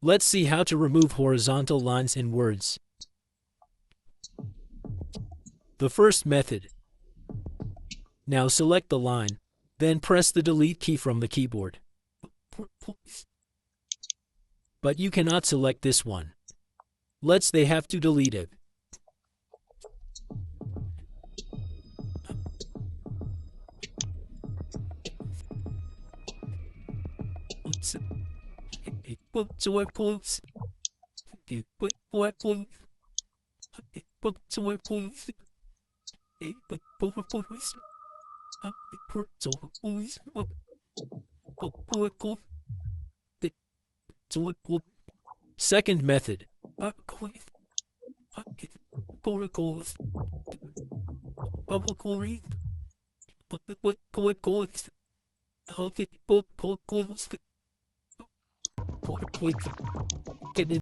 Let's see how to remove horizontal lines in words. The first method. Now select the line, then press the delete key from the keyboard. But you cannot select this one. They have to delete it. Second method.